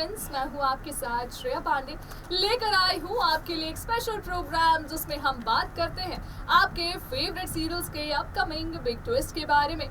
Friends, मैं हूँ आपके साथ श्रेया पांडे। लेकर आई हूँ आपके लिए एक स्पेशल प्रोग्राम जिसमें हम बात करते हैं आपके फेवरेट सीरियल्स के अपकमिंग बिग ट्विस्ट के बारे में।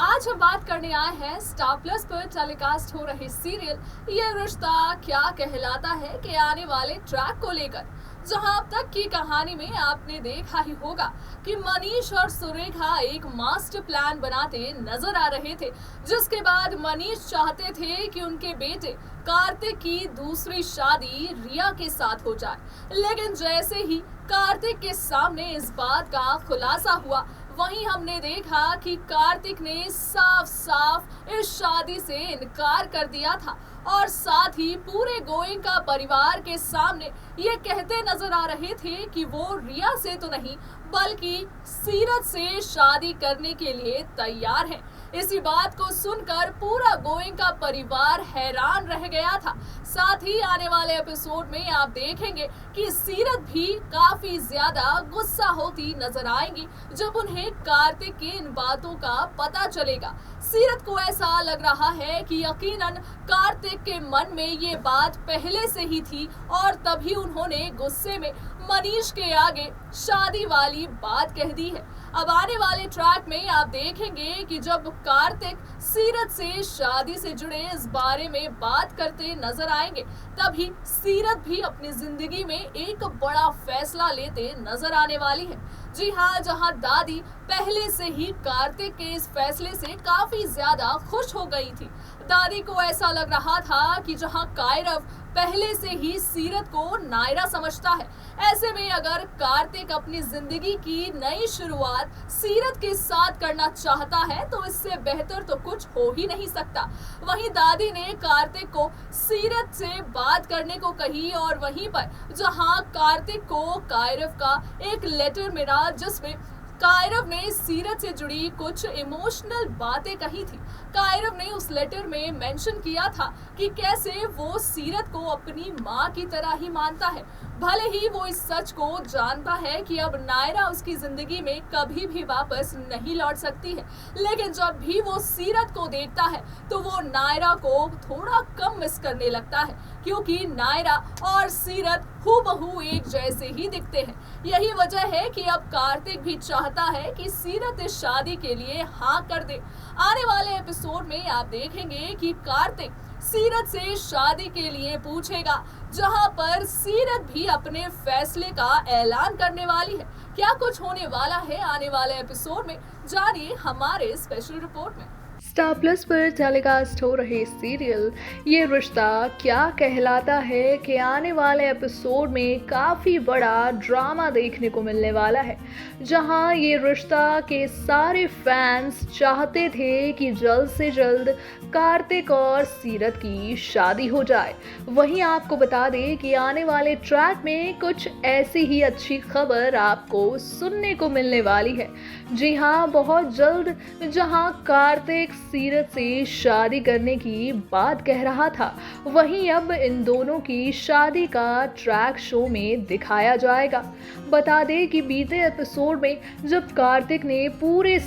आज हम बात करने आए हैं स्टार प्लस पर टेलीकास्ट हो रहे सीरियल ये रिश्ता क्या कहलाता है के आने वाले ट्रैक को लेकर, जहां अब तक की कहानी में आपने देखा ही होगा कि मनीष और सुरेखा एक मास्टर प्लान बनाते नजर आ रहे थे, जिसके बाद मनीष चाहते थे कि उनके बेटे कार्तिक की दूसरी शादी रिया के साथ हो जाए। लेकिन जैसे ही कार्तिक के सामने इस बात का खुलासा हुआ, वहीं हमने देखा कि कार्तिक ने साफ साफ इस शादी से इनकार कर दिया था और साथ ही पूरे गोयनका परिवार के सामने ये कहते नजर आ रहे थे कि वो रिया से तो नहीं बल्कि सीरत से शादी करने के लिए तैयार हैं। इसी बात को सुनकर पूरा गोयनका परिवार हैरान रह गया था। साथ ही आने वाले एपिसोड में आप देखेंगे कि सीरत भी काफी ज्यादा गुस्सा होती नजर आएंगी जब उन्हें कार्तिक की इन बातों का पता चलेगा। सीरत को ऐसा लग रहा है कि यकीनन कार्तिक के मन में ये बात पहले से ही थी और तभी उन्होंने गुस्से में मनीष के आगे शादी वाली बात कह दी है। अब आने वाले ट्रैक में आप देखेंगे कि जब कार्तिक सीरत से शादी से जुड़े इस बारे में बात करते नजर आएंगे, तभी सीरत भी अपनी जिंदगी में एक बड़ा फैसला लेते नजर आने वाली है। जी हाँ, जहाँ दादी पहले से ही कार्तिक के इस फैसले से काफी ज्यादा खुश हो गई थी। दादी को ऐसा लग रहा था कि जहाँ कायरव पहले से ही सीरत को नायरा समझता है, ऐसे में अगर कार्तिक अपनी जिंदगी की नई शुरुआत सीरत के साथ करना चाहता है तो इससे बेहतर तो कुछ हो ही नहीं सकता। वहीं दादी ने कार्तिक को सीरत से बात करने को कही और वहीं पर जहां कार्तिक को कायरव का एक लेटर मिला जिसमें कायरव ने सीरत से जुड़ी कुछ इमोशनल बातें कही थी। कायरव ने उस लेटर में मेंशन किया था कि कैसे वो सीरत को अपनी माँ की तरह ही मानता है, भले ही वो इस सच को जानता है कि अब नायरा उसकी जिंदगी में कभी भी वापस नहीं लौट सकती है। लेकिन जब भी वो सीरत को देखता है तो वो नायरा को थोड़ा कम मिस करने लगता है, क्योंकि नायरा और सीरत हूबहू एक जैसे ही दिखते हैं। यही वजह है कि अब कार्तिक भी चाहता है कि सीरत इस शादी के लिए हाँ कर दे। आने वाले एपिसोड में आप देखेंगे कि कार्तिक सीरत से शादी के लिए पूछेगा, जहां पर सीरत भी अपने फैसले का ऐलान करने वाली है। क्या कुछ होने वाला है आने वाले एपिसोड में, जानिए हमारे स्पेशल रिपोर्ट में। स्टार प्लस पर टेलीकास्ट हो रहे सीरियल ये रिश्ता क्या कहलाता है के आने वाले एपिसोड में काफ़ी बड़ा ड्रामा देखने को मिलने वाला है, जहां ये रिश्ता के सारे फैंस चाहते थे कि जल्द से जल्द कार्तिक और सीरत की शादी हो जाए। वहीं आपको बता दें कि आने वाले ट्रैक में कुछ ऐसी ही अच्छी खबर आपको सुनने को मिलने वाली है। जी हाँ, बहुत जल्द जहां कार्तिक सीरत से शादी करने की बात कह रहा था, वहीं अब इन दोनों की शादी का ट्रैक शो में दिखाया जाएगा। बता दें कि बीते एपिसोड में जब कार्तिक ने पूरे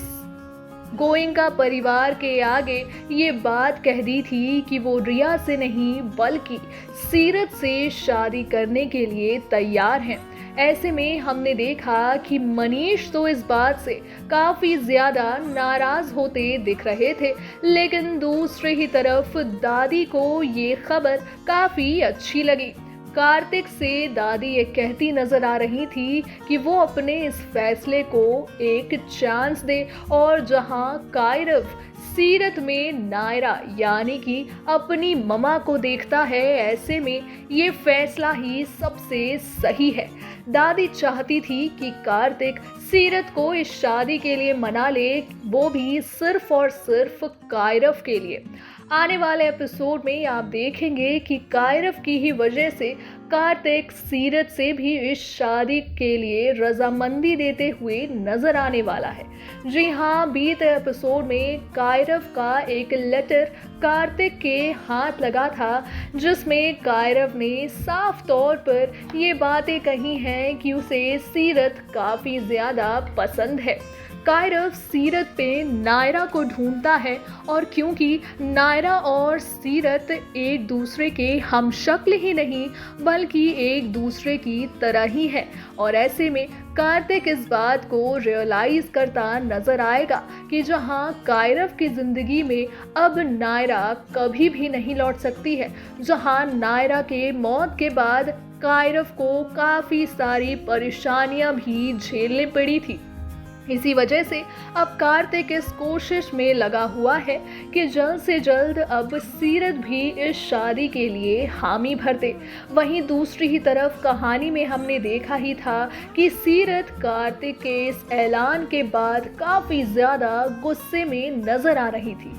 गोयनका परिवार के आगे ये बात कह दी थी कि वो रिया से नहीं बल्कि सीरत से शादी करने के लिए तैयार हैं, ऐसे में हमने देखा कि मनीष तो इस बात से काफ़ी ज़्यादा नाराज़ होते दिख रहे थे, लेकिन दूसरी ही तरफ दादी को ये खबर काफ़ी अच्छी लगी। कार्तिक से दादी ये कहती नजर आ रही थी कि वो अपने इस फैसले को एक चांस दे और जहां कायरव सीरत में नायरा यानी कि अपनी ममा को देखता है, ऐसे में ये फैसला ही सबसे सही है। दादी चाहती थी कि कार्तिक सीरत को इस शादी के लिए मना ले, वो भी सिर्फ और सिर्फ कायरव के लिए। आने वाले एपिसोड में आप देखेंगे कि कायरव की ही वजह से कार्तिक सीरत से भी इस शादी के लिए रजामंदी देते हुए नजर आने वाला है। जी हाँ, बीते एपिसोड में कायरव का एक लेटर कार्तिक के हाथ लगा था, जिसमें कायरव ने साफ तौर पर ये बातें कही हैं कि उसे सीरत काफ़ी ज़्यादा पसंद है। कायरव सीरत पे नायरा को ढूंढता है और क्योंकि नायरा और सीरत एक दूसरे के हम शक्ल ही नहीं बल्कि एक दूसरे की तरह ही है और ऐसे में कार्तिक इस बात को रियलाइज करता नजर आएगा कि जहां कायरव की जिंदगी में अब नायरा कभी भी नहीं लौट सकती है, जहां नायरा के मौत के बाद कायरव को काफी सारी परेशानियां भी झेलनी पड़ी थी। इसी वजह से अब कार्तिक इस कोशिश में लगा हुआ है कि जल्द से जल्द अब सीरत भी इस शादी के लिए हामी भर दे। वहीं दूसरी ही तरफ कहानी में हमने देखा ही था कि सीरत कार्तिक के इस ऐलान के बाद काफ़ी ज़्यादा गुस्से में नज़र आ रही थी।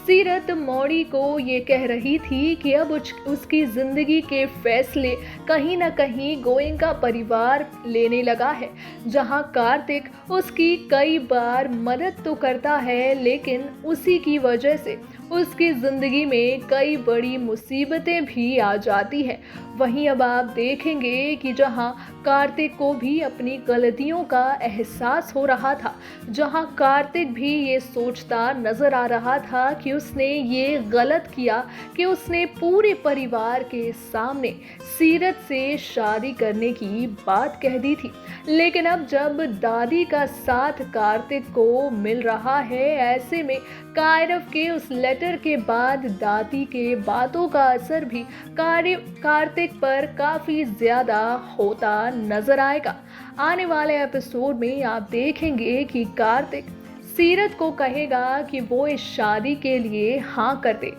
सीरत मौड़ी को ये कह रही थी कि अब उसकी ज़िंदगी के फैसले कहीं ना कहीं गोयनका परिवार लेने लगा है, जहां कार्तिक उसकी कई बार मदद तो करता है लेकिन उसी की वजह से उसकी ज़िंदगी में कई बड़ी मुसीबतें भी आ जाती हैं। वहीं अब आप देखेंगे कि जहां कार्तिक को भी अपनी गलतियों का एहसास हो रहा था, जहां कार्तिक भी ये सोचता नज़र आ रहा था कि उसने ये गलत किया कि उसने पूरे परिवार के सामने सीरत से शादी करने की बात कह दी थी। लेकिन अब जब दादी का साथ कार्तिक को मिल रहा है, ऐसे में कायरव के उस लेटर के बाद दादी के बातों का असर भी कार्तिक पर काफ़ी ज़्यादा होता नज़र आएगा। आने वाले एपिसोड में आप देखेंगे कि कार्तिक सीरत को कहेगा कि वो इस शादी के लिए हाँ कर दे,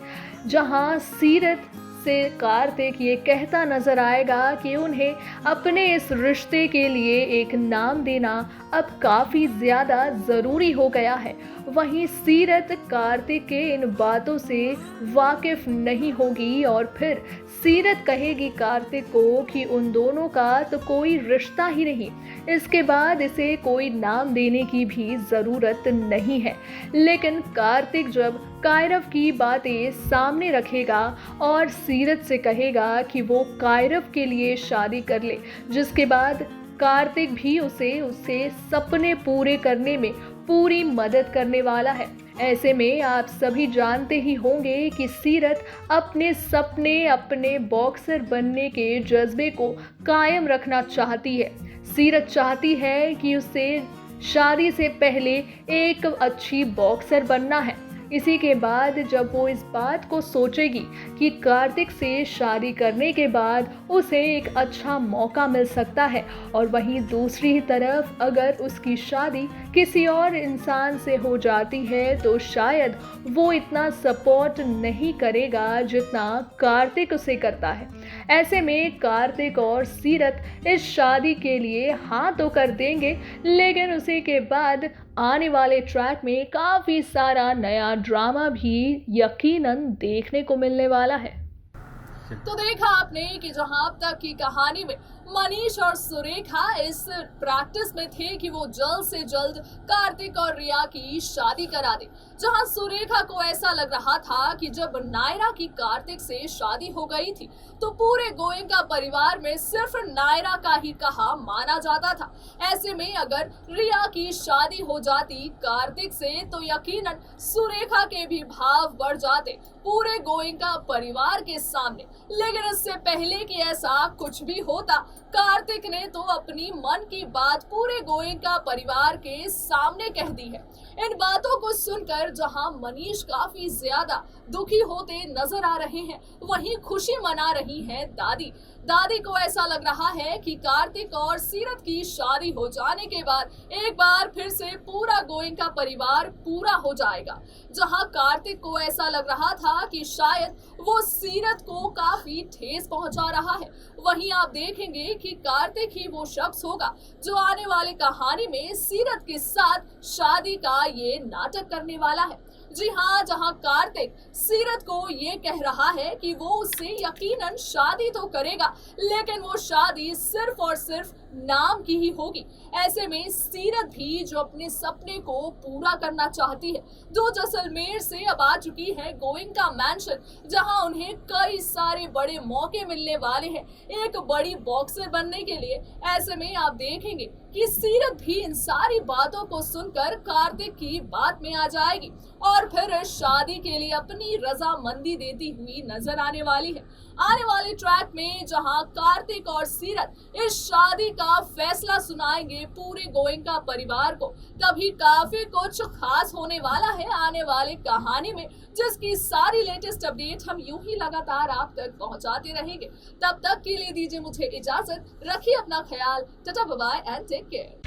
जहाँ सीरत से कार्तिक ये कहता नजर आएगा कि उन्हें अपने इस रिश्ते के लिए एक नाम देना अब काफ़ी ज़्यादा ज़रूरी हो गया है। वहीं सीरत कार्तिक के इन बातों से वाकिफ नहीं होगी और फिर सीरत कहेगी कार्तिक को कि उन दोनों का तो कोई रिश्ता ही नहीं, इसके बाद इसे कोई नाम देने की भी ज़रूरत नहीं है। लेकिन कार्तिक जब कायरव की बातें सामने रखेगा और सीरत से कहेगा कि वो कायरव के लिए शादी कर ले, जिसके बाद कार्तिक भी उसे सपने पूरे करने में पूरी मदद करने वाला है। ऐसे में आप सभी जानते ही होंगे कि सीरत अपने सपने, अपने बॉक्सर बनने के जज्बे को कायम रखना चाहती है। सीरत चाहती है कि उसे शादी से पहले एक अच्छी बॉक्सर बनना है। इसी के बाद जब वो इस बात को सोचेगी कि कार्तिक से शादी करने के बाद उसे एक अच्छा मौका मिल सकता है, और वहीं दूसरी तरफ अगर उसकी शादी किसी और इंसान से हो जाती है तो शायद वो इतना सपोर्ट नहीं करेगा जितना कार्तिक उसे करता है। ऐसे में कार्तिक और सीरत इस शादी के लिए हाँ तो कर देंगे, लेकिन उसी के बाद आने वाले ट्रैक में काफ़ी सारा नया ड्रामा भी यकीनन देखने को मिलने वाला है। तो देखा आपने कि जहां अब तक की कहानी में मनीष और सुरेखा इस प्रैक्टिस में थे कि वो जल्द से जल्द कार्तिक और रिया की शादी करा दे। जहां सुरेखा को ऐसा लग रहा था कि जब नायरा की कार्तिक से शादी हो गई थी तो पूरे गोयनका परिवार में सिर्फ नायरा का ही कहा माना जाता था। ऐसे में अगर रिया की शादी हो जाती कार्तिक से तो यकीनन सुरेखा के भी भाव बढ़ जाते पूरे गोयनका परिवार के सामने। लेकिन इससे पहले कि ऐसा कुछ भी होता, कार्तिक ने तो अपनी मन की बात पूरे गोयनका परिवार के सामने कह दी है। इन बातों को सुनकर जहां मनीष काफी ज्यादा दुखी होते नजर आ रहे हैं, वहीं खुशी मना रही है दादी। दादी को ऐसा लग रहा है कि कार्तिक और सीरत की शादी हो जाने के बाद एक बार फिर से पूरा गोयनका परिवार पूरा हो जाएगा। जहां कार्तिक को ऐसा लग रहा था कि शायद वो सीरत को काफी ठेस पहुंचा रहा है, वहीं आप देखेंगे कि कार्तिक ही वो शख्स होगा जो आने वाले कहानी में सीरत के साथ शादी का ये नाटक करने वाला है। जी हाँ, जहां कार्तिक सीरत को ये कह रहा है कि वो उससे यकीनन शादी तो करेगा, लेकिन वो शादी सिर्फ और सिर्फ नाम की ही होगी। ऐसे में सीरत भी जो अपने सपने को पूरा करना चाहती है, जो जैसलमेर से अब आ चुकी है गोइंका मैंशन, जहां उन्हें कई सारे बड़े मौके मिलने वाले हैं एक बड़ी बॉक्सर बनने के लिए। ऐसे में आप देखेंगे कि सीरत भी इन सारी बातों को सुनकर कार्तिक की बात में आ जाएगी और फिर शादी के लिए अपनी रजामंदी देती हुई नजर आने वाली है। आने वाले ट्रैक में जहां कार्तिक और सीरत इस शादी का फैसला सुनाएंगे पूरे गोइंका परिवार को, तभी काफी कुछ खास होने वाला है आने वाले कहानी में, जिसकी सारी लेटेस्ट अपडेट हम यूं ही लगातार आप तक पहुंचाते रहेंगे। तब तक के लिए दीजिए मुझे इजाजत, रखिए अपना ख्याल, tata bye bye and take care.